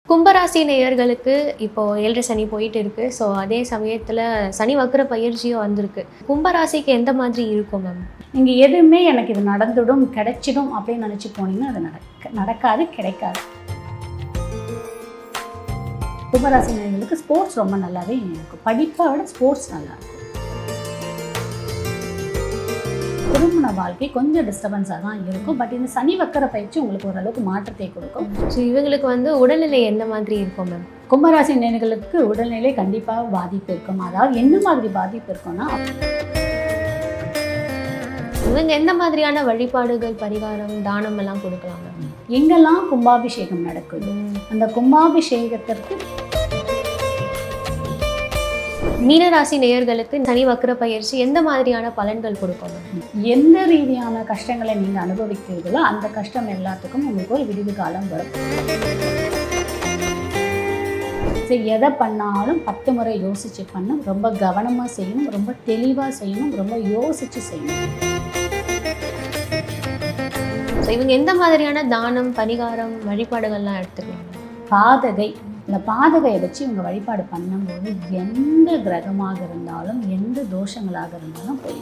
கும்பராசி நேயர்களுக்கு இப்போ 7 சனி போயிட்டு இருக்கு. ஸோ அதே சமயத்தில் சனி வக்ர பயிற்சியும் வந்திருக்கு. கும்பராசிக்கு எந்த மாதிரி இருக்கும் மேம்? நீங்கள் எதுவுமே எனக்கு இது நடந்துடும் கிடைச்சிடும் அப்படின்னு நினச்சி போனீங்கன்னா அது நடக்காது, கிடைக்காது. கும்பராசி நேயர்களுக்கு ஸ்போர்ட்ஸ் ரொம்ப நல்லாவே இருக்கும். படிப்பை விட ஸ்போர்ட்ஸ் நல்லா இருக்கும். திருமண வாழ்க்கை கொஞ்சம் டிஸ்டர்பன்ஸாக தான் இருக்கும். பட் இந்த சனி வக்கர பயிற்சி உங்களுக்கு ஓரளவுக்கு மாற்றத்தை கொடுக்கும். ஸோ இவங்களுக்கு உடல்நிலை எந்த மாதிரி இருக்கும் மேம்? கும்பராசி நேயர்களுக்கு உடல்நிலை கண்டிப்பாக பாதிப்பு இருக்கும். அதாவது என்ன மாதிரி பாதிப்பு இருக்கும்னா, இவங்க எந்த மாதிரியான வழிபாடுகள், பரிகாரம், தானம் எல்லாம் கொடுக்கலாம் மேம்? எங்கெல்லாம் கும்பாபிஷேகம் நடக்குது அந்த கும்பாபிஷேகத்திற்கு மீனராசி நேயர்களுக்கு சனி வக்ர பயிற்சி எந்த மாதிரியான பலன்கள் கொடுக்கும்? எந்த ரீதியான கஷ்டங்களை நீங்கள் அனுபவிக்கிறீர்களோ அந்த கஷ்டம் எல்லாத்துக்கும் உங்களுக்கு ஒரு விடுவு காலம் வரும். சரி, எதை பண்ணாலும் 10 முறை யோசித்து பண்ணணும். ரொம்ப கவனமாக செய்யணும், ரொம்ப தெளிவாக செய்யணும், ரொம்ப யோசித்து செய்யணும். ஸோ இவங்க எந்த மாதிரியான தானம், பரிகாரம், வழிபாடுகள்லாம் எடுத்துக்கலாம்? பாதகை, இந்த பாதகையை வச்சு இவங்க வழிபாடு பண்ணும்போது எந்த கிரகமாக இருந்தாலும் எந்த தோஷங்களாக இருந்தாலும் போய்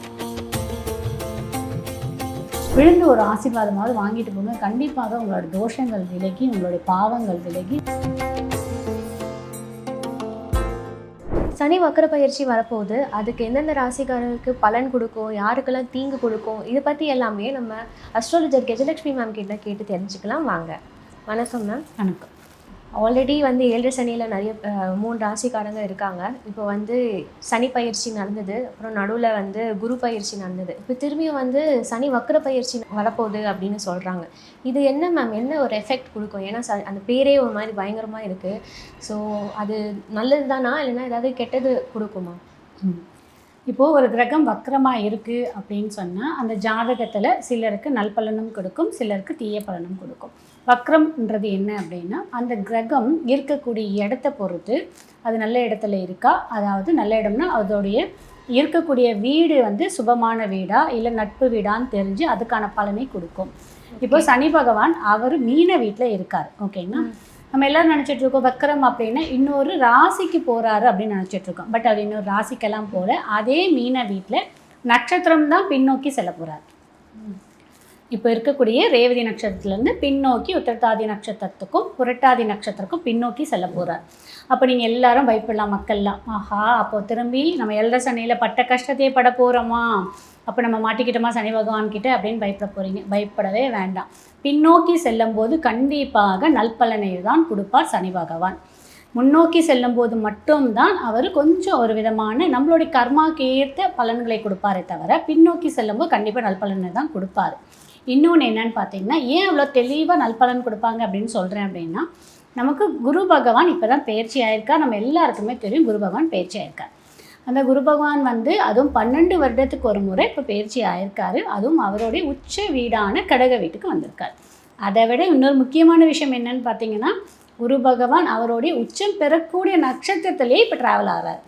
விழுந்து ஒரு ஆசீர்வாதமாவது வாங்கிட்டு போங்க. கண்டிப்பாக உங்களோட தோஷங்கள் விலகி, உங்களுடைய பாவங்கள் விலகி. சனி வக்ர பயிற்சி வரப்போகுது. அதுக்கு எந்தெந்த ராசிக்காரருக்கு பலன் கொடுக்கும், யாருக்கெல்லாம் தீங்கு கொடுக்கும், இதை பற்றி எல்லாமே நம்ம அஸ்ட்ராலஜர் கஜலட்சுமி மேம் கிட்ட கேட்டு தெரிஞ்சுக்கலாம். வாங்க. வணக்கம் மேம். வணக்கம். ஆல்ரெடி 7 சனியில் நிறைய 3 ராசிக்காரங்க இருக்காங்க. இப்போ சனி பயிற்சி நடந்தது, அப்புறம் நடுவில் குரு பயிற்சி நடந்தது. இப்போ திரும்பியும் சனி வக்ர பயிற்சி வரப்போகுது அப்படின்னு சொல்கிறாங்க. இது என்ன மேம், என்ன ஒரு எஃபெக்ட் கொடுக்கும்? ஏன்னா அந்த பேரே ஒரு மாதிரி பயங்கரமாக இருக்குது. ஸோ அது நல்லது தானா, இல்லைன்னா ஏதாவது கெட்டது கொடுக்குமா? இப்போது ஒரு கிரகம் வக்கரமாக இருக்குது அப்படின்னு சொன்னால் அந்த ஜாதகத்தில் சிலருக்கு நல்பலனும் கொடுக்கும், சிலருக்கு தீய பலனும் கொடுக்கும். வக்ரம்ன்றது என்ன அப்படின்னா, அந்த கிரகம் இருக்கக்கூடிய இடத்த பொறுத்து அது நல்ல இடத்துல இருக்கா, அதாவது நல்ல இடம்னா அதோடைய இருக்கக்கூடிய வீடு சுபமான வீடா இல்லை நட்பு வீடான்னு தெரிஞ்சு அதுக்கான பலனை கொடுக்கும். இப்போது சனி பகவான் அவர் மீன வீட்டில் இருக்கார். ஓகேங்களா? நம்ம எல்லோரும் நினச்சிட்ருக்கோம் வக்கரம் அப்படின்னா இன்னொரு ராசிக்கு போகிறாரு அப்படின்னு நினச்சிட்ருக்கோம். பட் அவர் இன்னொரு ராசிக்கெல்லாம் போல அதே மீன வீட்டில் நட்சத்திரம் தான் பின்னோக்கி செல்ல போகிறார். இப்போ இருக்கக்கூடிய ரேவதி நட்சத்திரத்துலேருந்து பின்னோக்கி உத்திரட்டாதி நட்சத்திரத்துக்கும் புரட்டாதி நட்சத்திரத்துக்கும் பின்னோக்கி செல்ல போகிறார். அப்போ நீங்கள் எல்லாரும் பயப்படலாம், மக்கள்லாம். ஆஹா, அப்போது திரும்பி நம்ம 7 சனியில் பட்ட கஷ்டத்தையே பட போகிறோமா, அப்போ நம்ம மாட்டிக்கிட்டோமா சனி பகவான்கிட்ட அப்படின்னு பயப்பட போகிறீங்க. பயப்படவே வேண்டாம். பின்னோக்கி செல்லும்போது கண்டிப்பாக நல்பலனை தான் கொடுப்பார் சனி பகவான். முன்னோக்கி செல்லும்போது மட்டும்தான் அவர் கொஞ்சம் ஒரு விதமான நம்மளுடைய கர்மாக்கு ஏற்ற பலன்களை கொடுப்பாரே தவிர பின்னோக்கி செல்லும்போது கண்டிப்பாக நல்பலனை தான் கொடுப்பார். இன்னொன்று என்னன்னு பார்த்தீங்கன்னா, ஏன் அவ்வளோ தெளிவாக நல்பலன் கொடுப்பாங்க அப்படின்னு சொல்கிறேன் அப்படின்னா, நமக்கு குரு பகவான் இப்போ தான் பயிற்சி ஆயிருக்கா. நம்ம எல்லாருக்குமே தெரியும் குரு பகவான் பயிற்சி ஆயிருக்கார். அந்த குரு பகவான் அதுவும் 12 வருடத்துக்கு ஒரு முறை இப்போ பயிற்சி ஆயிருக்காரு. அதுவும் அவருடைய உச்ச வீடான கடக வீட்டுக்கு வந்திருக்கார். அதை விட இன்னொரு முக்கியமான விஷயம் என்னன்னு பார்த்தீங்கன்னா, குரு பகவான் அவருடைய உச்சம் பெறக்கூடிய நட்சத்திரத்திலேயே இப்போ ட்ராவல் ஆகிறார்.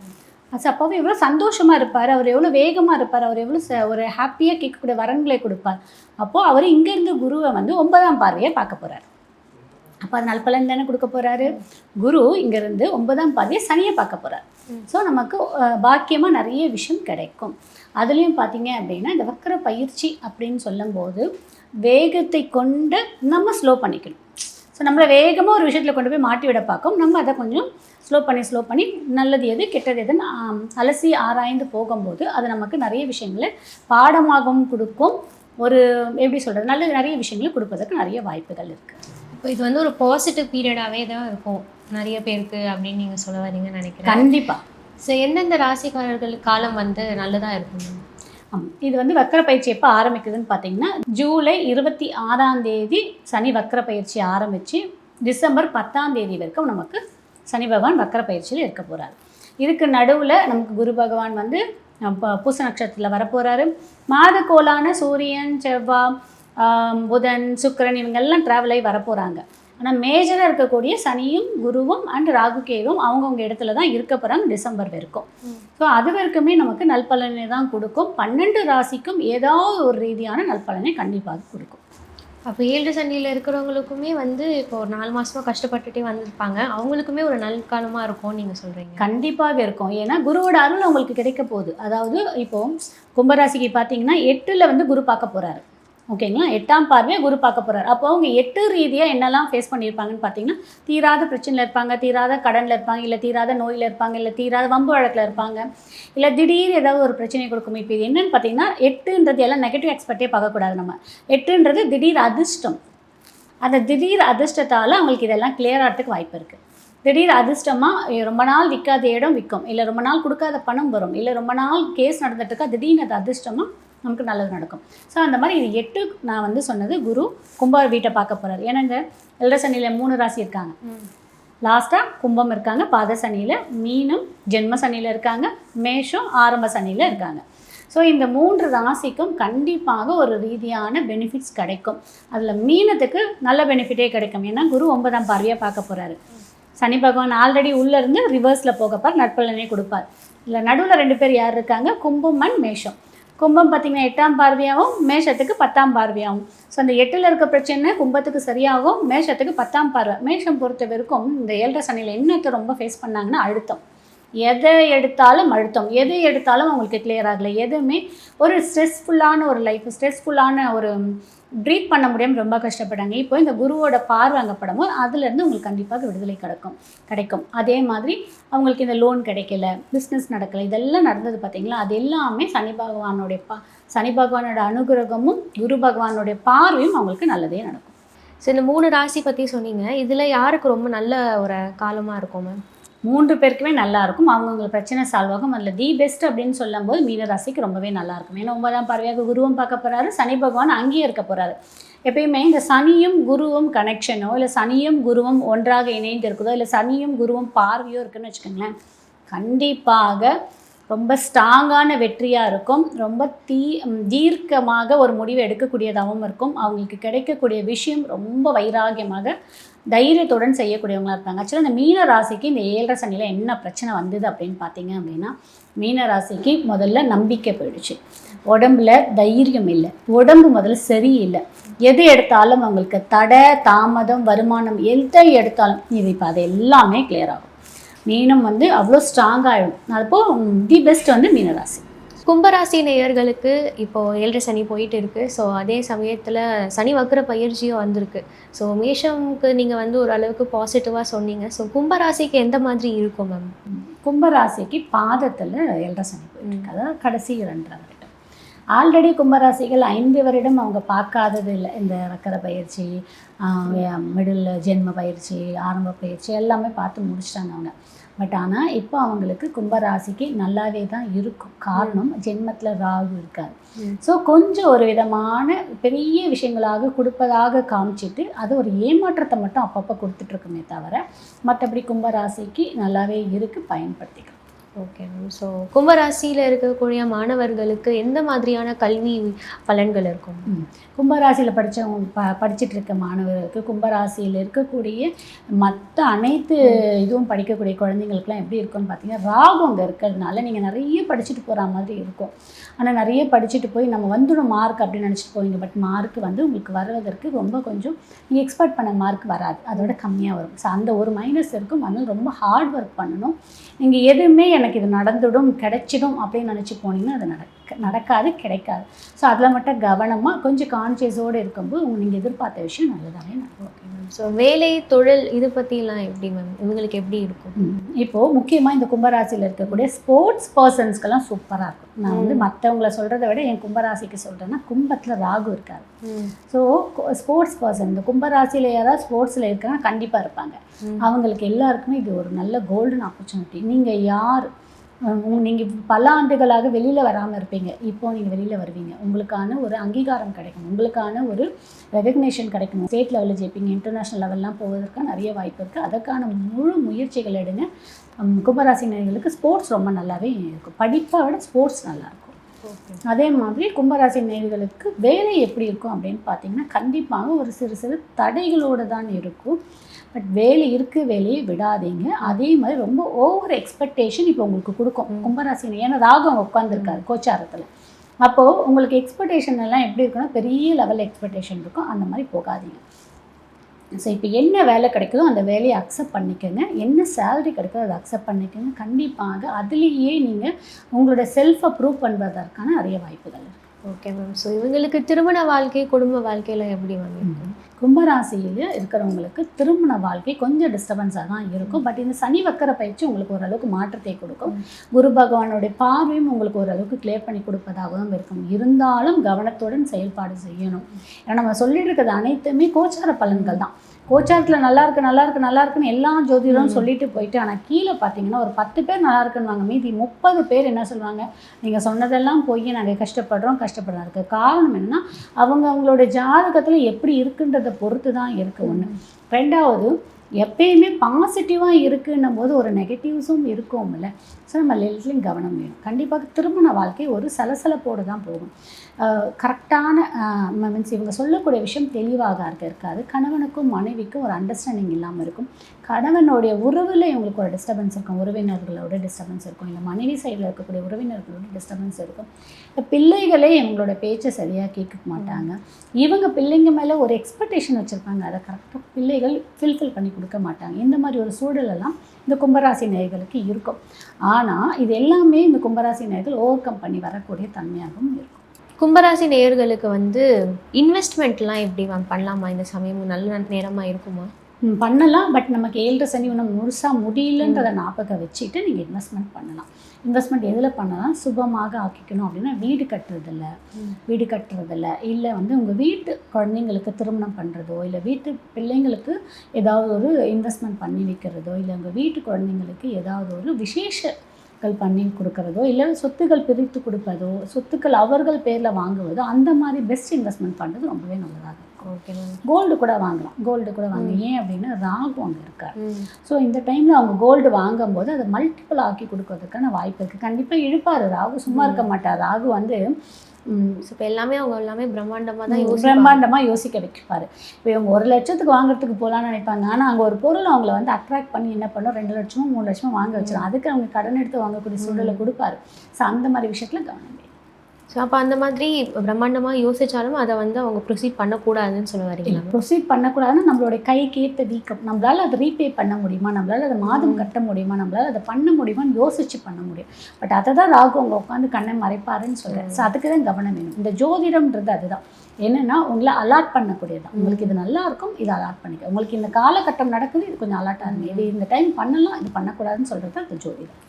அப்போவே எவ்வளோ சந்தோஷமாக இருப்பார், அவர் எவ்வளோ வேகமாக இருப்பார், அவர் எவ்வளோ ஒரு ஹாப்பியாக கேட்கக்கூடிய வரன்களை கொடுப்பார். அப்போது அவர் இங்கேருந்து குருவை 9ஆம் பார்வையை பார்க்க போகிறார். அப்போ அது நல்பலன் தானே கொடுக்க போகிறாரு. குரு இங்கேருந்து 9ஆம் பார்வையை சனியை பார்க்க போகிறார். ஸோ நமக்கு பாக்கியமாக நிறைய விஷயம் கிடைக்கும். அதுலேயும் பார்த்தீங்க அப்படின்னா இந்த வக்கர பயிற்சி அப்படின்னு சொல்லும்போது வேகத்தை கொண்டு நம்ம ஸ்லோ பண்ணிக்கணும். ஸோ நம்மளை வேகமாக ஒரு விஷயத்தில் கொண்டு போய் மாட்டி விட பார்க்கும். நம்ம அதை கொஞ்சம் ஸ்லோ பண்ணி நல்லது எது கெட்டது எதுன்னு அலசி ஆராய்ந்து போகும்போது அது நமக்கு நிறைய விஷயங்களை பாடமாகவும் கொடுக்கும். ஒரு எப்படி சொல்கிறது, நிறைய விஷயங்களை கொடுப்பதற்கு நிறைய வாய்ப்புகள் இருக்குது. இப்போ இது ஒரு பாசிட்டிவ் பீரியடாகவே தான் இருக்கும் நிறைய பேருக்கு அப்படின்னு நீங்கள் சொல்ல வரீங்கன்னு நினைக்கிறேன். கண்டிப்பாக. ஸோ எந்தெந்த ராசிக்காரர்களுக்கு காலம் நல்லதாக இருக்கும்? இது வக்கர பயிற்சி எப்போ ஆரம்பிக்குதுன்னு பார்த்தீங்கன்னா, ஜூலை 26ஆம் தேதி சனி வக்கர பயிற்சி ஆரம்பித்து டிசம்பர் 10ஆம் தேதி வரைக்கும் நமக்கு சனி பகவான் வக்கர பயிற்சியில் இருக்க போகிறார். இதுக்கு நடுவில் நமக்கு குரு பகவான் பூச நட்சத்திரத்தில் வரப்போகிறாரு. மாதக்கோளான சூரியன், செவ்வாய், புதன், சுக்கிரன் இவங்கெல்லாம் ட்ராவல் ஆகி வரப்போகிறாங்க. ஆனால் மேஜராக இருக்கக்கூடிய சனியும் குருவும் அண்ட் ராகு கேதுவும் அவங்கவுங்க இடத்துல தான் இருக்க போகிறாங்க டிசம்பர் வரைக்கும். ஸோ அது வரைக்குமே நமக்கு நல்பலனை தான் கொடுக்கும். 12 ராசிக்கும் ஏதாவது ஒரு ரீதியான நல்பலனை கண்டிப்பாக கொடுக்கும். அப்போ 7 சனியில் இருக்கிறவங்களுக்குமே வந்து இப்போ ஒரு 4 மாசமாக கஷ்டப்பட்டுட்டே வந்திருப்பாங்க, அவங்களுக்குமே ஒரு நல்காலமாக இருக்கும்னு நீங்கள் சொல்கிறீங்க? கண்டிப்பாக இருக்கும். ஏன்னா குருவோட அருள் அவங்களுக்கு கிடைக்க போகுது. அதாவது இப்போ கும்பராசிக்கு பார்த்தீங்கன்னா 8ல் வந்து குரு பார்க்க போகிறாரு. ஓகேங்களா? 8ஆம் பார்வையை குரு பார்க்க போகிறார். அப்போ அவங்க 8 ரீதியாக என்னெல்லாம் ஃபேஸ் பண்ணியிருப்பாங்கன்னு பார்த்தீங்கன்னா, தீராத பிரச்சனையில் இருப்பாங்க, தீராத கடனில் இருப்பாங்க, இல்லை தீராத நோயில் இருப்பாங்க, இல்லை தீராத வம்பு வழக்கில் இருப்பாங்க, இல்லை திடீர் ஏதாவது ஒரு பிரச்சனை கொடுக்கும். இப்போ இது என்னென்னு பார்த்தீங்கன்னா 8ன்றது எல்லாம் நெகட்டிவ் எக்ஸ்பெக்டே பார்க்கக்கூடாது நம்ம. 8ன்றது திடீர் அதிர்ஷ்டம். அந்த திடீர் அதிர்ஷ்டத்தால் அவங்களுக்கு இதெல்லாம் கிளியர் ஆகிறதுக்கு வாய்ப்பு இருக்குது. திடீர் அதிர்ஷ்டமாக ரொம்ப நாள் விற்காத இடம் விற்கும், இல்லை ரொம்ப நாள் கொடுக்காத பணம் வரும், இல்லை ரொம்ப நாள் கேஸ் நடந்துட்டுருக்கா திடீர்னு அது அதிர்ஷ்டமாக நமக்கு நல்லது நடக்கும். ஸோ அந்த மாதிரி இது 8 நான் வந்து சொன்னது குரு கும்ப வீட்டை பார்க்க போகிறார். ஏன்னா இந்த எல்ட சனியில் 3 ராசி இருக்காங்க. லாஸ்ட்டாக கும்பம் இருக்காங்க, பாத சனியில், மீனம் ஜென்ம சனியில் இருக்காங்க, மேஷம் ஆரம்ப சனியில் இருக்காங்க. ஸோ இந்த 3 ராசிக்கும் கண்டிப்பாக ஒரு ரீதியான பெனிஃபிட்ஸ் கிடைக்கும். அதில் மீனத்துக்கு நல்ல பெனிஃபிட்டே கிடைக்கும். ஏன்னா குரு 9ஆம் பார்வையாக பார்க்க போகிறாரு. சனி பகவான் ஆல்ரெடி உள்ளேருந்து ரிவர்ஸில் போகப்பார், நட்பலனே கொடுப்பார். இல்லை நடுவில் 2 பேர் யார் இருக்காங்க? கும்பம் அண்ட் மேஷம். கும்பம் பார்த்திங்கன்னா 8ஆம் பார்வையாகவும் மேஷத்துக்கு 10ஆம் பார்வையாகும். ஸோ அந்த 8ல் இருக்க பிரச்சனை கும்பத்துக்கு சரியாகும், மேஷத்துக்கு 10ஆம் பார்வை. மேஷம் பொறுத்த வரைக்கும் இந்த 7 சனியில் என்னத்தை ரொம்ப ஃபேஸ் பண்ணாங்கன்னா அழுத்தம். எதை எடுத்தாலும் அழுத்தம், எது எடுத்தாலும் அவங்களுக்கு கிளியர் ஆகலை. எதுவுமே ஒரு ஸ்ட்ரெஸ்ஃபுல்லான ஒரு லைஃப், ஸ்ட்ரெஸ்ஃபுல்லான ஒரு ப்ரீத் பண்ண முடியாமல் ரொம்ப கஷ்டப்பட்டாங்க. இப்போ இந்த குருவோட பார்வை அங்கே படமோ அதுலேருந்து உங்களுக்கு கண்டிப்பாக விடுதலை கிடைக்கும். அதே மாதிரி அவங்களுக்கு இந்த லோன் கிடைக்கல, பிஸ்னஸ் நடக்கலை, இதெல்லாம் நடந்தது பார்த்தீங்களா? அது எல்லாமே சனி பகவானோட அனுகிரகமும் குரு பகவானுடைய பார்வையும் அவங்களுக்கு நல்லதே நடக்கும். ஸோ இந்த 3 ராசி பற்றி சொன்னீங்க, இதில் யாருக்கு ரொம்ப நல்ல ஒரு காலமாக இருக்கும் மேம்? 3 பேருக்குமே நல்லாயிருக்கும். அவங்கவுங்க பிரச்சனை சால்வ் ஆகும். அதில் தி பெஸ்ட் அப்படின்னு சொல்லும்போது மீனராசிக்கு ரொம்பவே நல்லாயிருக்கும். ஏன்னா 9ஆம் பார்வையாக குருவும் பார்க்க போகிறாரு, சனி பகவான் அங்கேயே இருக்க போகிறாரு. எப்பயுமே இந்த சனியும் குருவும் கனெக்ஷனோ, இல்லை சனியும் குருவும் ஒன்றாக இணைந்து இருக்குதோ, இல்லை சனியும் குருவும் பார்வையோ இருக்குதுன்னு வச்சுக்கோங்களேன், கண்டிப்பாக ரொம்ப ஸ்ட்ராங்கான வெற்றியாக இருக்கும். ரொம்ப தீர்க்கமாக ஒரு முடிவு எடுக்கக்கூடியதாகவும் இருக்கும். அவங்களுக்கு கிடைக்கக்கூடிய விஷயம் ரொம்ப வைராகியமாக தைரியத்துடன் செய்யக்கூடியவங்களாக இருப்பாங்க. ஆக்சுவலாக இந்த மீன ராசிக்கு இந்த 7 சனியில் என்ன பிரச்சனை வந்தது அப்படின்னு பார்த்தீங்க அப்படின்னா, மீன ராசிக்கு முதல்ல நம்பிக்கை போயிடுச்சு, உடம்புல தைரியம் இல்லை, உடம்பு முதல்ல சரியில்லை, எது எடுத்தாலும் அவங்களுக்கு தடை தாமதம், வருமானம் எதை எடுத்தாலும் இது இப்போ அது எல்லாமே கிளியர் ஆகும். மீனம் வந்து அவ்வளோ ஸ்ட்ராங்காகிடும். அப்போது தி பெஸ்ட் வந்து மீனராசி. கும்பராசி நேயர்களுக்கு இப்போது 7 சனி போயிட்டு இருக்குது. ஸோ அதே சமயத்தில் சனி வக்ர பயிற்சியும் வந்திருக்கு. ஸோ மேஷம்க்கு நீங்கள் வந்து ஓரளவுக்கு பாசிட்டிவாக சொன்னீங்க. ஸோ கும்பராசிக்கு எந்த மாதிரி இருக்கும் மேம்? கும்பராசிக்கு பாதத்தில் 7 சனி போயிட்டு, அதாவது கடைசி 2 வருடம். ஆல்ரெடி கும்பராசிகள் 5 வருடம் அவங்க பார்க்காதது இல்லை. இந்த வக்கர பயிற்சி, மிடில் ஜென்ம பயிற்சி, ஆரம்ப பயிற்சி எல்லாமே பார்த்து முடிச்சிட்டாங்க அவங்க. பட் ஆனால் இப்போ அவங்களுக்கு கும்பராசிக்கு நல்லாவே தான் இருக்கும். காரணம் ஜென்மத்தில் ராகு இருக்காது. ஸோ கொஞ்சம் ஒரு விதமான பெரிய விஷயங்களாக கொடுப்பதாக காமிச்சிட்டு அது ஒரு ஏமாற்றத்தை மட்டும் அப்பப்போ கொடுத்துட்ருக்குமே தவிர மற்றபடி கும்பராசிக்கு நல்லாவே இருக்குது, பயன்படுத்திக்கலாம். Okay ma'am. ஸோ கும்பராசியில் இருக்கக்கூடிய மாணவர்களுக்கு எந்த மாதிரியான கல்வி பலன்கள் இருக்கும்? கும்பராசியில் படிச்சுட்டு இருக்க மாணவர்களுக்கு, கும்பராசியில் இருக்கக்கூடிய மற்ற அனைத்து இதுவும் படிக்கக்கூடிய குழந்தைங்களுக்குலாம் எப்படி இருக்கும்னு பார்த்தீங்கன்னா, ராகு அங்கே இருக்கிறதுனால நீங்கள் நிறைய படிச்சுட்டு போகிற மாதிரி இருக்கும். ஆனால் நிறைய படிச்சுட்டு போய் நம்ம வந்துடும் மார்க் அப்படின்னு நினச்சிட்டு போவீங்க. பட் மார்க் வந்து உங்களுக்கு வருவதற்கு ரொம்ப கொஞ்சம் நீங்கள் எக்ஸ்பெக்ட் பண்ண மார்க் வராது, அதோட கம்மியாக வரும். ஸோ அந்த ஒரு மைனஸ் இருக்கும். அதனால் ரொம்ப ஹார்ட் ஒர்க் பண்ணணும். நீங்கள் எதுவுமே எனக்கு இது நடந்துடும் கிடைச்சிடும் அப்படின்னு நினச்சி போனீங்கன்னா அது நடக்காது, கிடைக்காது. ஸோ அதில் மட்டும் கவனமாக கொஞ்சம் கான்சியஸோடு இருக்கும்போது நீங்கள் எதிர்பார்த்த விஷயம் நல்லதாகவே நடக்கும். Okay ma'am. ஸோ வேலை தொழில் இது பற்றிலாம் எப்படி மேம், இவங்களுக்கு எப்படி இருக்கும்? இப்போது முக்கியமாக இந்த கும்பராசியில் இருக்கக்கூடிய ஸ்போர்ட்ஸ் பர்சன்ஸ்க்கெல்லாம் சூப்பராக இருக்கும். நான் வந்து மற்றவங்கள சொல்கிறத விட என் கும்பராசிக்கு சொல்கிறேன்னா, கும்பத்தில் ராகு இருக்காது. ஸோ ஸ்போர்ட்ஸ் பர்சன் இந்த கும்பராசியில் யாராவது ஸ்போர்ட்ஸில் இருக்காங்கன்னா கண்டிப்பாக இருப்பாங்க. அவங்களுக்கு எல்லாருக்குமே இது ஒரு நல்ல கோல்டன் ஆப்பர்ச்சுனிட்டி. நீங்கள் யார் நீங்கள் பல ஆண்டுகளாக வெளியில் வராமல் இருப்பீங்க, இப்போது நீங்கள் வெளியில் வருவீங்க. உங்களுக்கான ஒரு அங்கீகாரம் கிடைக்கும், உங்களுக்கான ஒரு ரெகக்னேஷன் கிடைக்கணும். ஸ்டேட் லெவலில் ஜெயிப்பீங்க, இன்டர்நேஷ்னல் லெவல்லாம் போவதற்கான நிறைய வாய்ப்பு இருக்குது. அதற்கான முழு முயற்சிகள் எடுங்க. கும்பராசினியர்களுக்கு ஸ்போர்ட்ஸ் ரொம்ப நல்லாவே இருக்கும். படிப்பை விட ஸ்போர்ட்ஸ் நல்லாயிருக்கும். அதே மாதிரி கும்பராசி நேயர்களுக்கு வேலை எப்படி இருக்கும் அப்படின்னு பார்த்தீங்கன்னா, கண்டிப்பாக ஒரு சிறு தடைகளோடு தான் இருக்கும். பட் வேலையை விடாதீங்க. அதே மாதிரி ரொம்ப ஓவர் எக்ஸ்பெக்டேஷன் இப்போ உங்களுக்கு கொடுக்கும் கும்பராசி. ஏன்னா ராகு அவங்க உட்காந்துருக்காரு கோச்சாரத்தில். அப்போது உங்களுக்கு எக்ஸ்பெக்டேஷன் எல்லாம் எப்படி இருக்குன்னா பெரிய லெவல் எக்ஸ்பெக்டேஷன் இருக்கும், அந்த மாதிரி போகாதீங்க. ஸோ இப்போ என்ன வேலை கிடைக்குதோ அந்த வேலையை அக்செப்ட் பண்ணிக்கோங்க, என்ன சேலரி கிடைக்குதோ அதை அக்செப்ட் பண்ணிக்கோங்க. கண்டிப்பாக அதுலேயே நீங்கள் உங்களோட செல்ஃபை ப்ரூவ் பண்ணுவதற்கான நிறைய வாய்ப்புகள் இருக்குது. Okay ma'am. ஸோ இவங்களுக்கு திருமண வாழ்க்கை, குடும்ப வாழ்க்கையில் எப்படி மேம்? கும்பராசியில் இருக்கிறவங்களுக்கு திருமண வாழ்க்கை கொஞ்சம் டிஸ்டர்பன்ஸாக தான் இருக்கும். பட் இந்த சனி வக்கர பயிற்சி உங்களுக்கு ஓரளவுக்கு மாற்றத்தை கொடுக்கும். குரு பகவானுடைய பார்வையும் உங்களுக்கு ஓரளவுக்கு கிளியர் பண்ணி கொடுப்பதாகவும் இருக்கும். இருந்தாலும் கவனத்துடன் செயல்பாடு செய்யணும். ஏன்னா நம்ம சொல்லிட்டு இருக்கிறது அனைத்துமே கோச்சார பலன்கள் தான். கோச்சாரத்தில் நல்லா இருக்குன்னு எல்லா ஜோதிடரும் சொல்லிட்டு போயிட்டு, ஆனால் கீழே பார்த்தீங்கன்னா ஒரு 10 பேர் நல்லா இருக்குன்னு மீதி 30 பேர் என்ன சொல்லுவாங்க, நீங்கள் சொன்னதெல்லாம் போய் நாங்கள் கஷ்டப்படுறோம். அதுக்கு காரணம் என்னன்னா அவங்களோட ஜாதகத்தில் எப்படி இருக்குன்றதை பொறுத்து தான் இருக்குது ஒன்று. ரெண்டாவது, எப்பயுமே பாசிட்டிவாக இருக்குன்னும் போது ஒரு நெகட்டிவ்ஸும் இருக்கும்ல. ஸோ நம்ம எல்லாத்துலேயும் கவனம் வேணும். கண்டிப்பாக திருமண வாழ்க்கை ஒரு சலசலப்போடு தான் போகும். கரெக்டான மீன்ஸ் இவங்க சொல்லக்கூடிய விஷயம் தெளிவாக இருக்காது. கணவனுக்கும் மனைவிக்கும் ஒரு அண்டர்ஸ்டாண்டிங் இல்லாமல் இருக்கும். கணவனுடைய உறவில் இவங்களுக்கு ஒரு டிஸ்டர்பன்ஸ் இருக்கும், உறவினர்களோட டிஸ்டர்பன்ஸ் இருக்கும், இல்லை மனைவி சைடில் இருக்கக்கூடிய உறவினர்களோட டிஸ்டர்பன்ஸ் இருக்கும். இந்த பிள்ளைகளே இவங்களோட பேச்சை சரியாக கேட்க மாட்டாங்க. இவங்க பிள்ளைங்க மேலே ஒரு எக்ஸ்பெக்டேஷன் வச்சுருப்பாங்க, அதை கரெக்டாக பிள்ளைகள் ஃபில்ஃபில் பண்ணி கொடுக்க மாட்டாங்க. இந்த மாதிரி ஒரு சூழலெல்லாம் இந்த கும்பராசி நேயர்களுக்கு இருக்கும். ஆனால் இது எல்லாமே இந்த கும்பராசி நேயர்கள் ஓவர் கம் பண்ணி வரக்கூடிய தன்மையாகவும் இருக்கும். கும்பராசி நேயர்களுக்கு வந்து இன்வெஸ்ட்மெண்ட்லாம் எப்படி மேம் பண்ணலாமா? இந்த சமயம் நல்ல நேரமாக இருக்குமா? பண்ணலாம். பட் நமக்கு 7 சனி ஒன்று முழுசாக முடியலன்றதை ஞாபகம் வச்சுட்டு நீங்கள் இன்வெஸ்ட்மெண்ட் பண்ணலாம். இன்வெஸ்ட்மெண்ட் எதில் பண்ணலாம்? சுபமாக ஆக்கிக்கணும் அப்படின்னா வீடு கட்டுறதில்ல, இல்லை வந்து உங்கள் வீட்டு குழந்தைங்களுக்கு திருமணம் பண்ணுறதோ, இல்லை வீட்டு பிள்ளைங்களுக்கு ஏதாவது ஒரு இன்வெஸ்ட்மெண்ட் பண்ணி வைக்கிறதோ, இல்லை உங்கள் வீட்டு குழந்தைங்களுக்கு ஏதாவது ஒரு விசேஷங்கள் பண்ணி கொடுக்குறதோ, இல்லை சொத்துக்கள் பிரித்து கொடுப்பதோ, சொத்துக்கள் அவர்கள் பேரில் வாங்குவதோ, அந்த மாதிரி பெஸ்ட் இன்வெஸ்ட்மெண்ட் பண்ணுறது ரொம்பவே நல்லதாக இருக்கும். Okay ma'am. கோல்டு கூட வாங்க. ஏன் அப்படின்னா ராகு அங்கே இருக்கார். ஸோ இந்த டைமில் அவங்க கோல்டு வாங்கும்போது அதை மல்டிபிள் ஆக்கி கொடுக்கறதுக்கான வாய்ப்பு இருக்குது. கண்டிப்பாக இழுப்பார். ராகு சும்மா இருக்க மாட்டார். ராகு வந்து இப்போ அவங்க எல்லாமே பிரம்மாண்டமாக யோசிக்க வைப்பார். இப்போ இவங்க 1 லட்சத்துக்கு வாங்குறதுக்கு போகலான்னு நினைப்பாங்க. ஆனால் அங்கே ஒரு பொருள் அவங்கள வந்து அட்ராக்ட் பண்ணி என்ன பண்ணோம், 2 லட்சமோ 3 லட்சமோ வாங்க வச்சிடும். அதுக்கு அவங்க கடன் எடுத்து வாங்கக்கூடிய சூழலை கொடுப்பாரு. ஸோ அந்த மாதிரி விஷயத்தில் கவனம். ஸோ அப்போ அந்த மாதிரி பிரம்மாண்டமாக யோசித்தாலும் அதை வந்து அவங்க ப்ரொசீட் பண்ணக்கூடாதுன்னு சொல்ல வரீங்களா? ப்ரொசீட் பண்ணக்கூடாதுன்னா நம்மளுடைய கைக்கு ஏற்ற வீக்கம், நம்மளால் அதை ரீபே பண்ண முடியுமா, நம்மளால் அதை மாதம் கட்ட முடியுமா, நம்மளால் அதை பண்ண முடியுமான்னு யோசித்து பண்ண முடியும். பட் அதை தான் ராகு அவங்க உட்காந்து கண்ணை மறைப்பாருன்னு சொல்கிறேன். ஸோ அதுக்கு தான் கவனம் வேணும். இந்த ஜோதிடம்ன்றது அதுதான். என்னென்னா உங்களை அலாட் பண்ணக்கூடியதான். உங்களுக்கு இது நல்லா இருக்கும், இதை அலாட் பண்ணிக்க. உங்களுக்கு இந்த காலகட்டம் நடக்குது, இது கொஞ்சம் அலாட்டாக இருங்க, இது இந்த டைம் பண்ணலாம், இது பண்ணக்கூடாதுன்னு சொல்கிறது தான் இந்த ஜோதிடம்.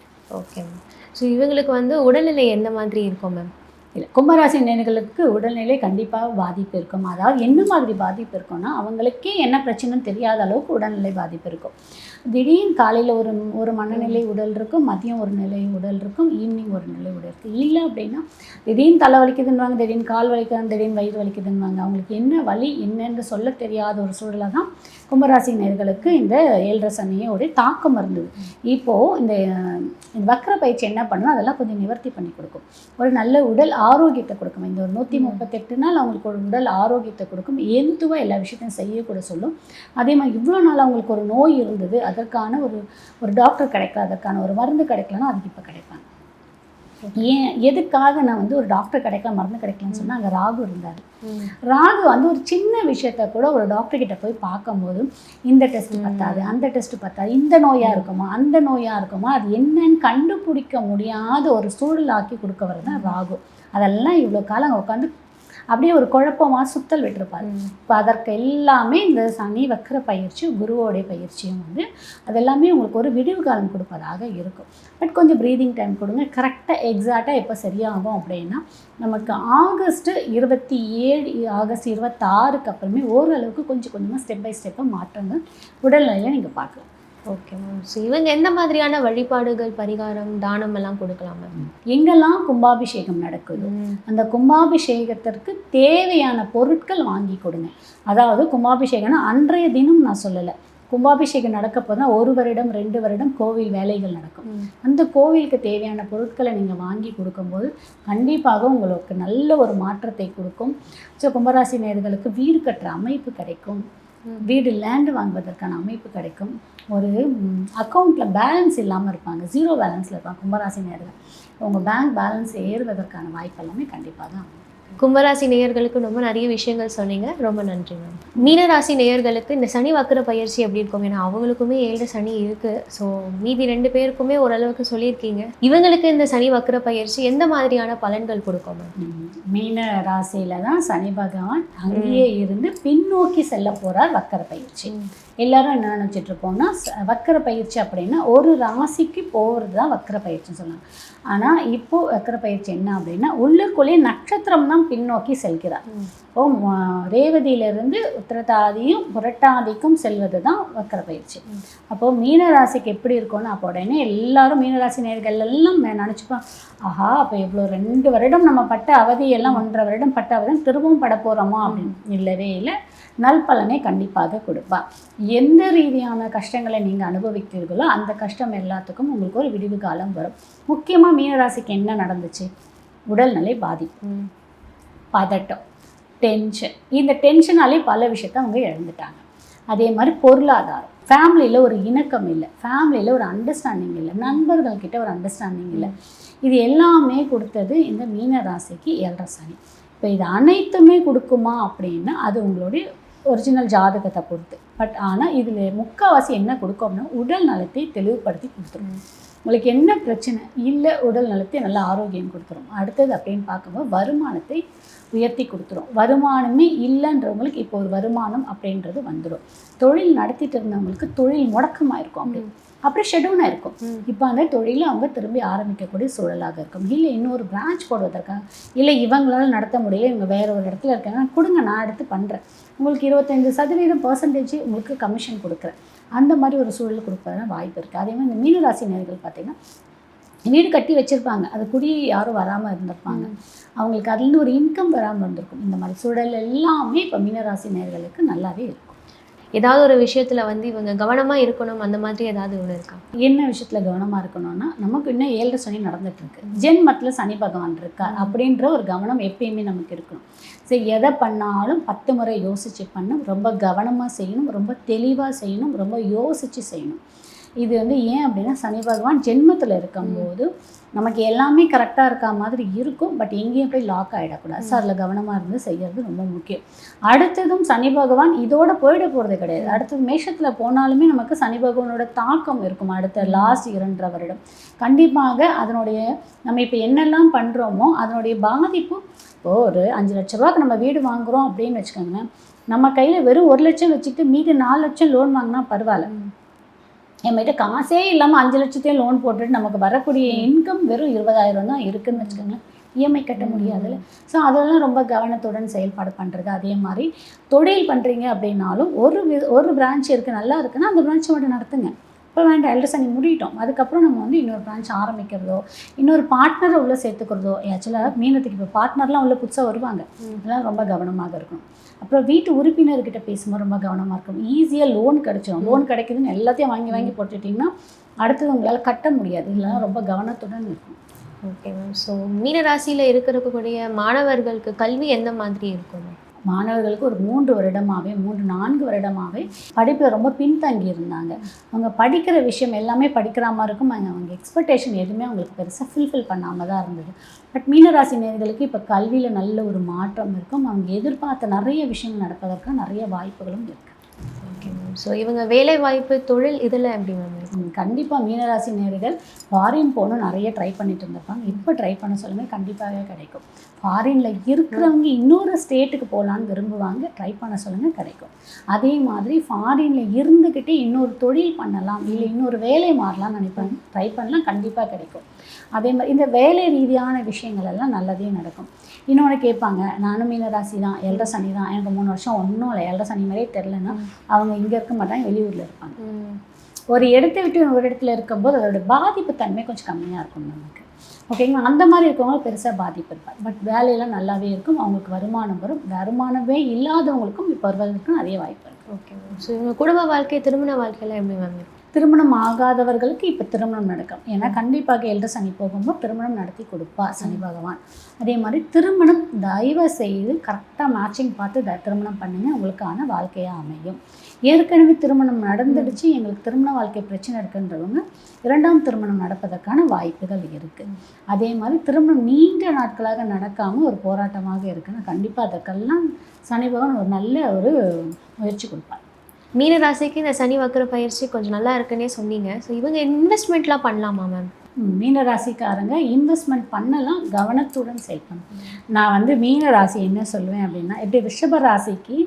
Okay ma'am. ஸோ இவங்களுக்கு வந்து உடல்நிலை எந்த மாதிரி இருக்கும் மேம்? இல்லை, கும்பராசி நேயர்களுக்கு உடல்நிலை கண்டிப்பாக பாதிப்பு இருக்கும். அதாவது என்ன மாதிரி பாதிப்பு இருக்கும்னா அவங்களுக்கே என்ன பிரச்சனைன்னு தெரியாத அளவுக்கு உடல்நிலை பாதிப்பு இருக்கும். திடீர்னு காலையில் ஒரு மனநிலை உடல் இருக்கும், மதியம் ஒரு நிலை உடல் இருக்கும், ஈவினிங் ஒரு நிலை உடல் இருக்குது. இல்லை அப்படின்னா திடீர்னு தலை வலிக்குதுன்னுவாங்க, திடீர்னு கால் வலிக்குதுன்னு, திடீர்னு வயிறு வலிக்குதுன்னுவாங்க. அவங்களுக்கு என்ன வலி என்னென்று சொல்ல தெரியாத ஒரு சூழலை தான் கும்பராசி நேயர்களுக்கு இந்த 7 சனியோடைய தாக்கம் இருந்தது. இப்போது இந்த வக்ர பயிற்சி என்ன பண்ணணும், அதெல்லாம் கொஞ்சம் நிவர்த்தி பண்ணி கொடுக்கும். ஒரு நல்ல உடல் ஆரோக்கியத்தை கொடுக்கும். இந்த ஒரு 138 நாள் அவங்களுக்கு ஒரு உடல் ஆரோக்கியத்தை கொடுக்கும். எந்துவாக எல்லா விஷயத்தையும் செய்யக்கூட சொல்லும். அதே மாதிரி இவ்வளோ நாள் அவங்களுக்கு ஒரு நோய் இருந்தது, அதற்கான ஒரு டாக்டர் கிடைக்கல, அதற்கான ஒரு மருந்து கிடைக்கலன்னா அதுக்கு இப்போ கிடைப்பாங்க. ஏன் எதுக்காக நான் வந்து ஒரு டாக்டர் கிடைக்கல, மருந்து கிடைக்கலன்னு சொன்னால் அங்கே ராகு இருந்தார். ராகு வந்து ஒரு சின்ன விஷயத்த கூட ஒரு டாக்டர்கிட்ட போய் பார்க்கும்போது இந்த டெஸ்ட் பத்தாது, அந்த டெஸ்ட் பத்தாது, இந்த நோயாக இருக்குமா, அந்த நோயாக இருக்குமா, அது என்னன்னு கண்டுபிடிக்க முடியாத ஒரு சூழலாக்கி கொடுக்கவர் தான் ராகு. அதெல்லாம் இவ்வளோ காலம் உட்காந்து அப்படியே ஒரு குழப்பமாக சுத்தல் விட்டுருப்பார். இப்போ அதற்கு எல்லாமே இந்த சனி வக்கர பயிற்சி, குருவோடைய பயிற்சியும் வந்து அதெல்லாமே உங்களுக்கு ஒரு விடிவு காலம் கொடுப்பதாக இருக்கும். பட் கொஞ்சம் ப்ரீதிங் டைம் கொடுங்க. கரெக்டாக எக்ஸாக்டாக எப்போ சரியாகும் அப்படின்னா நமக்கு ஆகஸ்ட் 27, ஆகஸ்ட் 26க்கு அப்புறமே ஓரளவுக்கு கொஞ்சம் கொஞ்சமாக ஸ்டெப் பை ஸ்டெப்பாக மாற்றங்கள் உடல்நிலையை நீங்கள் பார்க்கலாம். Okay ma'am. ஸோ இவங்க எந்த மாதிரியான வழிபாடுகள், பரிகாரம், தானம் எல்லாம் கொடுக்கலாம் மேம்? எங்கெல்லாம் கும்பாபிஷேகம் நடக்குது அந்த கும்பாபிஷேகத்திற்கு தேவையான பொருட்கள் வாங்கி கொடுங்க. அதாவது கும்பாபிஷேகம்னா அன்றைய தினம் நான் சொல்லலை, கும்பாபிஷேகம் நடக்க போதுனா 1 வருடம் 2 வருடம் கோவில் வேலைகள் நடக்கும். அந்த கோவிலுக்கு தேவையான பொருட்களை நீங்கள் வாங்கி கொடுக்கும்போது கண்டிப்பாக உங்களுக்கு நல்ல ஒரு மாற்றத்தை கொடுக்கும். ஸோ கும்பராசி நேயர்களுக்கு வீடு கட்டுற அமைப்பு கிடைக்கும். வீடு லேண்டு வாங்குவதற்கான அமைப்பு கிடைக்கும். ஒரு அக்கௌண்ட்டில் பேலன்ஸ் இல்லாமல் இருப்பாங்க, 0 பேலன்ஸில் இருப்பாங்க கும்பராசி நேயர்கள். உங்கள் பேங்க் பேலன்ஸ் ஏறுவதற்கான வாய்ப்பு எல்லாமே கண்டிப்பாக தான் அமையும். கும்பராசி நேயர்களுக்கு ரொம்ப நிறைய விஷயங்கள் சொன்னீங்க, ரொம்ப நன்றி மேம். மீனராசி நேயர்களுக்கு இந்த சனி வக்கர பயிற்சி எப்படி இருக்கும்? ஏன்னா அவங்களுக்குமே 7 சனி இருக்கு. ஸோ மீதி 2 பேருக்குமே ஓரளவுக்கு சொல்லியிருக்கீங்க. இவங்களுக்கு இந்த சனி வக்கர பயிற்சி எந்த மாதிரியான பலன்கள் கொடுக்கும் மேம்? மீன ராசியில தான் சனி பகவான் அங்கேயே இருந்து பின்னோக்கி செல்ல போறார் வக்கர பயிற்சி. எல்லாரும் என்ன நினச்சிட்டு இருப்போம்னா வக்கர பயிற்சி அப்படின்னா ஒரு ராசிக்கு போகிறது தான் வக்கர பயிற்சின்னு சொன்னாங்க. ஆனால் இப்போது வக்கர பயிற்சி என்ன அப்படின்னா உள்ளுக்குள்ளே நட்சத்திரம் தான் பின்னோக்கி செல்கிறார். இப்போ ரேவதியிலிருந்து உத்திரட்டாதியும் புரட்டாதிக்கும் செல்வது தான் வக்கர பயிற்சி. அப்போது மீனராசிக்கு எப்படி இருக்கும்னு அப்போ உடனே எல்லாரும் மீனராசி நேயர்கள் எல்லாம் நினச்சிப்போம், ஆஹா அப்போ இவ்வளோ 2 வருடம் நம்ம பட்ட அவதியெல்லாம் 1.5 வருடம் பட்ட அவதி திரும்பவும் பட போகிறோமா அப்படின்னு. இல்லவே இல்லை, நல்பலனை கண்டிப்பாக கொடுப்பா. எந்த ரீதியான கஷ்டங்களை நீங்கள் அனுபவிக்கிறீர்களோ அந்த கஷ்டம் எல்லாத்துக்கும் உங்களுக்கு ஒரு விடிவு காலம் வரும். முக்கியமாக மீனராசிக்கு என்ன நடந்துச்சு? உடல்நிலை பாதிப்பு, பதட்டம், டென்ஷன். இந்த டென்ஷனாலே பல விஷயத்த அவங்க இழந்துட்டாங்க. அதே மாதிரி பொருளாதாரம், ஃபேமிலியில் ஒரு இணக்கம் இல்லை, ஃபேமிலியில் ஒரு அண்டர்ஸ்டாண்டிங் இல்லை, நண்பர்கள்கிட்ட ஒரு அண்டர்ஸ்டாண்டிங் இல்லை. இது எல்லாமே கொடுத்தது இந்த மீனராசிக்கு 7 சனி. இப்போ இது அனைத்துமே கொடுக்குமா அப்படின்னா அது உங்களுடைய ஒரிஜினல் ஜாதகத்தை பொறுத்து. பட் ஆனால் இதில் முக்கால்வாசி என்ன கொடுக்கும் அப்படின்னா உடல் நலத்தை தெளிவுபடுத்தி கொடுத்துரும். உங்களுக்கு என்ன பிரச்சனை இல்லை, உடல் நலத்தை நல்ல ஆரோக்கியம் கொடுத்துரும். அடுத்தது அப்படின்னு பார்க்கும்போது வருமானத்தை உயர்த்தி கொடுத்துரும். வருமானமே இல்லைன்றவங்களுக்கு இப்போ ஒரு வருமானம் அப்படின்றது வந்துடும். தொழில் நடத்திட்டு இருந்தவங்களுக்கு தொழில் முடக்கமாக இருக்கும், அப்புறம் ஷெட்யூனாக இருக்கும். இப்போ அந்த தொழிலை அவங்க திரும்பி ஆரம்பிக்கக்கூடிய சூழலாக இருக்கும். இல்லை இன்னொரு பிரான்ச் போடுவதற்காக, இல்லை இவங்களால நடத்த முடியல, இவங்க வேறு ஒரு இடத்துல இருக்காங்க, கொடுங்க நான் எடுத்து பண்ணுறேன், உங்களுக்கு 25% உங்களுக்கு கமிஷன் கொடுக்குறேன், அந்த மாதிரி ஒரு சூழல் கொடுப்பதெல்லாம் வாய்ப்பு இருக்குது. அதே மாதிரி இந்த மீனராசி நேயர்கள் பார்த்திங்கன்னா வீடு கட்டி வச்சுருப்பாங்க, அது குடி யாரும் வராமல் இருந்திருப்பாங்க, அவங்களுக்கு அதுலேருந்து ஒரு இன்கம் வராமல் இருந்திருக்கும். இந்த மாதிரி சூழல் எல்லாமே இப்போ மீனராசி நேயர்களுக்கு நல்லாவே இருக்கும். ஏதாவது ஒரு விஷயத்தில் வந்து இவங்க கவனமாக இருக்கணும், அந்த மாதிரி ஏதாவது ஒன்று இருக்கா? என்ன விஷயத்தில் கவனமாக இருக்கணும்னா நமக்கு இன்னும் 7 சனி நடந்துகிட்ருக்கு, ஜென்மத்தில் சனி பகவான் இருக்கார் அப்படின்ற ஒரு கவனம் எப்பயுமே நமக்கு இருக்கணும். சரி, எதை பண்ணாலும் 10 முறை யோசித்து பண்ணணும், ரொம்ப கவனமாக செய்யணும், ரொம்ப தெளிவாக செய்யணும், ரொம்ப யோசித்து செய்யணும். இது வந்து ஏன் அப்படின்னா சனி பகவான் ஜென்மத்தில் இருக்கும்போது நமக்கு எல்லாமே கரெக்டாக இருக்க மாதிரி இருக்கும், பட் எங்கேயும் போய் லாக் ஆகிடக்கூடாது. ஸோ அதில் கவனமாக இருந்து செய்கிறது ரொம்ப முக்கியம். அடுத்ததும் சனி பகவான் இதோட போயிட போகிறது கிடையாது. அடுத்தது மேஷத்தில் போனாலுமே நமக்கு சனி பகவானோட தாக்கம் இருக்கும். அடுத்த லாஸ்ட் 2.5 வருடம் கண்டிப்பாக அதனுடைய நம்ம இப்போ என்னெல்லாம் பண்ணுறோமோ அதனுடைய பாதிப்பு. இப்போது ஒரு 5 லட்ச ரூபாய்க்கு நம்ம வீடு வாங்குகிறோம் அப்படின்னு வச்சுக்கோங்களேன், நம்ம கையில் வெறும் 1 லட்சம் வச்சுக்கிட்டு மீதி 4 லட்சம் லோன் வாங்கினா பரவாயில்ல. என்கிட்ட காசே இல்லாமல் 5 லட்சத்தையும் லோன் போட்டுட்டு நமக்கு வரக்கூடிய இன்கம் வெறும் 20,000 தான் இருக்குதுன்னு வச்சுக்கோங்களேன், இஎம்ஐ கட்ட முடியாதுல்ல. ஸோ அதெல்லாம் ரொம்ப கவனத்துடன் செயல்பாடு பண்ணுறது. அதே மாதிரி தொழில் பண்ணுறீங்க அப்படின்னாலும் ஒரு பிரான்ச் இருக்குது, நல்லா இருக்குன்னா அந்த பிரான்ச்சை மட்டும் நடத்துங்க. இப்போ வேண்டாம், 7 சனி முடிட்டோம், அதுக்கப்புறம் நம்ம வந்து இன்னொரு பிரான்ச் ஆரம்பிக்கிறதோ இன்னொரு பார்ட்னரை உள்ளே சேர்த்துக்கிறதோ. ஆக்சுவலாக மீனத்துக்கு இப்போ பார்ட்னர்லாம் உள்ள புதுசாக வருவாங்க, இதெல்லாம் ரொம்ப கவனமாக இருக்கணும். அப்புறம் வீட்டு உறுப்பினர்கிட்ட பேசும்போது ரொம்ப கவனமாக இருக்கணும். ஈஸியாக லோன் கிடைச்சிடும். லோன் கிடைக்குதுன்னு எல்லாத்தையும் வாங்கி போட்டுட்டிங்கன்னா அடுத்தது உங்களால் கட்ட முடியாது. இதெல்லாம் ரொம்ப கவனத்துடன் இருக்கும். Okay ma'am. ஸோ மீனராசியில் இருக்கக்கூடிய மாணவர்களுக்கு கல்வி எந்த மாதிரி இருக்கும்? மாணவர்களுக்கு ஒரு 3 வருடமாகவே 3-4 வருடமாகவே படிப்பில் ரொம்ப பின்தங்கி இருந்தாங்க. அவங்க படிக்கிற விஷயம் எல்லாமே படிக்கிற மாதிரி இருக்கும், அவங்க எக்ஸ்பெக்டேஷன் எதுவுமே அவங்களுக்கு பெருசாக ஃபுல்ஃபில் பண்ணாமல் தான் இருந்தது. பட் மீனராசி நேயர்களுக்கு இப்போ கல்வியில் நல்ல ஒரு மாற்றம் இருக்கும். அவங்க எதிர்பார்த்த நிறைய விஷயங்கள் நடப்பதற்கு நிறைய வாய்ப்புகளும் இருக்குது. Okay ma'am. ஸோ இவங்க வேலை வாய்ப்பு, தொழில் இதெல்லாம் எப்படி மேம்? கண்டிப்பாக மீனராசி நேயர்கள் ஃபாரின் போகணும் நிறைய ட்ரை பண்ணிட்டு இருந்திருப்பாங்க. இப்போ ட்ரை பண்ண சொல்லுங்கள், கண்டிப்பாகவே கிடைக்கும். ஃபாரினில் இருக்கிறவங்க இன்னொரு ஸ்டேட்டுக்கு போகலான்னு விரும்புவாங்க, ட்ரை பண்ண சொல்லுங்கள், கிடைக்கும். அதே மாதிரி ஃபாரினில் இருந்துக்கிட்டே இன்னொரு தொழில் பண்ணலாம், இல்லை இன்னொரு வேலை மாறலாம்னு நினைப்பாங்க, ட்ரை பண்ணலாம், கண்டிப்பாக கிடைக்கும். அதே மாதிரி இந்த வேலை ரீதியான விஷயங்கள் எல்லாம் நல்லதே நடக்கும். இன்னொன்று கேட்பாங்க, நானும் மீனராசி தான், 7 சனி தான், எனக்கு 3 வருஷம் ஒன்றும் இல்லை, 7 சனி மாதிரியே தெரிலன்னா அவங்க இங்கே இருக்க மாட்டாங்க, வெளியூரில் இருப்பாங்க. ஒரு இடத்த விட்டு ஒரு இடத்துல இருக்கும்போது அதோட பாதிப்பு தன்மை கொஞ்சம் கம்மியாக இருக்கும் நமக்கு. ஓகேங்களா? அந்த மாதிரி இருக்கவங்க பெருசாக பாதிப்பு இருப்பாங்க. பட் வேலையெல்லாம் நல்லாவே இருக்கும், அவங்களுக்கு வருமானம் வரும். வருமானமே இல்லாதவங்களுக்கும் இப்போ வருவதற்கு நிறைய வாய்ப்பு இருக்குது. Okay ma'am. ஸோ இவங்க குடும்ப வாழ்க்கை, திருமண வாழ்க்கையெல்லாம் எப்படி மேம்? திருமணம் ஆகாதவர்களுக்கு இப்போ திருமணம் நடக்கும். ஏன்னா கண்டிப்பாக 7 சனி போகும்போது திருமணம் நடத்தி கொடுப்பார் சனி பகவான். அதே மாதிரி திருமணம் தயவு செய்து கரெக்டாக மேட்சிங் பார்த்து திருமணம் பண்ணுங்க, உங்களுக்கான வாழ்க்கையாக அமையும். ஏற்கனவே திருமணம் நடந்துடுச்சு, எங்களுக்கு திருமண வாழ்க்கை பிரச்சனை இருக்குன்றவங்க 2ஆம் திருமணம் நடப்பதற்கான வாய்ப்புகள் இருக்குது. அதே மாதிரி திருமணம் நீண்ட நாட்களாக நடக்காமல் ஒரு போராட்டமாக இருக்குன்னா கண்டிப்பாக அதற்கெல்லாம் சனி பகவான் ஒரு நல்ல ஒரு முயற்சி கொடுப்பார். மீன ராசிக்கு இந்த சனி வக்ர பயிற்சி கொஞ்சம் நல்லா இருக்குன்னே சொன்னீங்க. ஸோ இவங்க இன்வெஸ்ட்மெண்ட்லாம் பண்ணலாமா மேம்? மீன ராசிக்காரங்க இன்வெஸ்ட்மெண்ட் பண்ணலாம், கவனத்துடன் செயல்படணும். நான் மீன ராசி என்ன சொல்லுவேன் அப்படின்னா, எப்படி ரிஷப ராசிக்கு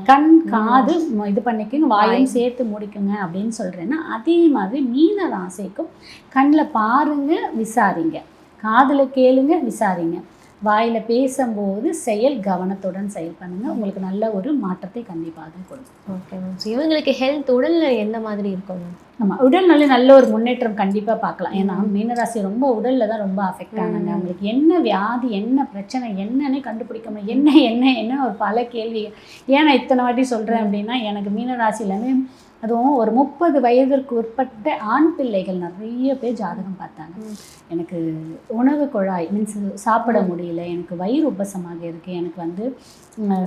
கண் காது இது பண்ணிக்கோங்க, வாயும் சேர்த்து முடிக்குங்க அப்படின்னு சொல்கிறேன்னா, அதே மாதிரி மீன ராசிக்கும் கண்ணில் பாருங்க, விசாரிங்க, காதில் கேளுங்க, விசாரிங்க, வாயில் பேசும்போது செயல் கவனத்துடன் செயல் பண்ணுங்கள், உங்களுக்கு நல்ல ஒரு மாற்றத்தை கண்டிப்பாக கொடுக்கும். Okay ma'am. ஸோ இவங்களுக்கு ஹெல்த் உடல்ல எந்த மாதிரி இருக்கும் மேம்? ஆமாம், உடல்நிலை நல்ல ஒரு முன்னேற்றம் கண்டிப்பாக பார்க்கலாம். ஏன்னா மீனராசி ரொம்ப உடலில் தான் ரொம்ப அஃபெக்ட் ஆனாங்க. அவங்களுக்கு என்ன வியாதி, என்ன பிரச்சனை, என்னன்னே கண்டுபிடிக்க முடியும். என்ன ஒரு பல கேள்வி. ஏன் நான் இத்தனை வாட்டி சொல்கிறேன் அப்படின்னா, எனக்கு மீனராசிலேருந்து அதுவும் ஒரு 30 வயதிற்கு உட்பட்ட ஆண் பிள்ளைகள் நிறைய பேர் ஜாதகம் பார்த்தாங்க. எனக்கு உணவு குழாய் மீன்ஸ் சாப்பிட முடியல, எனக்கு வயிறு உபசமாக இருக்குது, எனக்கு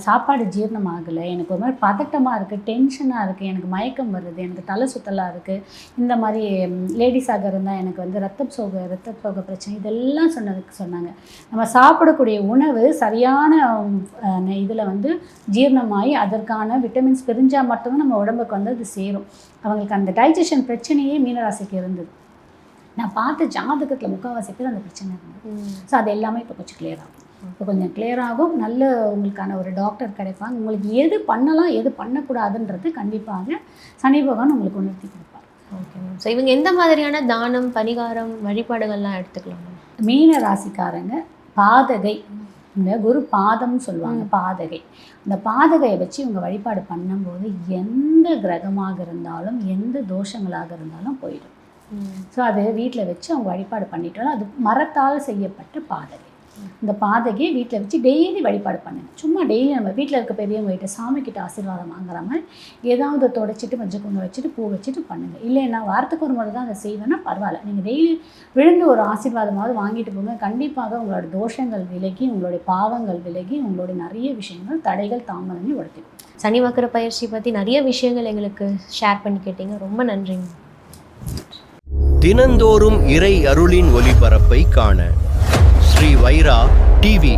சாப்பாடு ஜீரணம் ஆகலை, எனக்கு ஒரு மாதிரி பதட்டமாக இருக்குது, டென்ஷனாக இருக்குது, எனக்கு மயக்கம் வருது, எனக்கு தலை சுத்தலாக இருக்குது, இந்த மாதிரி லேடிஸாக இருந்தால் எனக்கு ரத்த சோகை பிரச்சனை, இதெல்லாம் சொன்னாங்க. நம்ம சாப்பிடக்கூடிய உணவு சரியான இதில் ஜீரணமாகி அதற்கான விட்டமின்ஸ் பிரிஞ்சால் மட்டும்தான் நம்ம உடம்புக்கு அது சேரும். அவங்களுக்கு அந்த டைஜஷன் பிரச்சனையே மீனராசிக்கு இருந்தது. நான் பார்த்த ஜாதகத்தில் முக்கால்வாசி பேர் அந்த பிரச்சனை இருந்தது. ஸோ அது எல்லாமே இப்போ கொஞ்சம் கிளியர் ஆகும். இப்போ கொஞ்சம் கிளியர் ஆகும். நல்ல உங்களுக்கான ஒரு டாக்டர் கிடைப்பாங்க. உங்களுக்கு எது பண்ணலாம் எது பண்ணக்கூடாதுன்றது கண்டிப்பாக சனி பகவான் உங்களுக்கு உணர்த்தி கொடுப்பார். Okay ma'am. ஸோ இவங்க எந்த மாதிரியான தானம், பரிகாரம், வழிபாடுகள்லாம் எடுத்துக்கலாம்? மீன ராசிக்காரங்க பாதகை, இந்த குரு பாதம்னு சொல்லுவாங்க, பாதகை, அந்த பாதகையை வச்சு இவங்க வழிபாடு பண்ணும்போது எந்த கிரகமாக இருந்தாலும் எந்த தோஷங்களாக இருந்தாலும் போயிடும். ஸோ அதை வீட்டில் வச்சு அவங்க வழிபாடு பண்ணிட்டாலும் அது மரத்தால் செய்யப்பட்ட பாதகை. இந்த பாதகையை வீட்டில் வச்சு டெய்லி வழிபாடு பண்ணுங்க. சும்மா டெய்லி நம்ம வீட்டில் இருக்க பெரியவங்ககிட்ட சாமிக்கிட்ட ஆசீர்வாதம் வாங்குற மாதிரி ஏதாவது தொடச்சிட்டு மஞ்சள் குங்குமம் வச்சுட்டு பூ வச்சுட்டு பண்ணுங்கள். இல்லைன்னா வாரத்துக்கு ஒரு முறை தான் அதை செய்வேன்னா பரவாயில்ல, நீங்கள் டெய்லி விழுந்து ஒரு ஆசீர்வாதமாவது வாங்கிட்டு போங்க. கண்டிப்பாக உங்களோட தோஷங்கள் விலகி, உங்களுடைய பாவங்கள் விலகி, உங்களுடைய நிறைய விஷயங்கள் தடைகள் தாமதங்கள் உடைக்கும். சனி வக்ர பயிற்சி பற்றி நிறைய விஷயங்கள் எங்களுக்கு ஷேர் பண்ணி கேட்டீங்க. ரொம்ப நன்றிங்க. தினந்தோறும் இறை அருளின் ஒளிபரப்பை காண ஸ்ரீ வைரா டிவி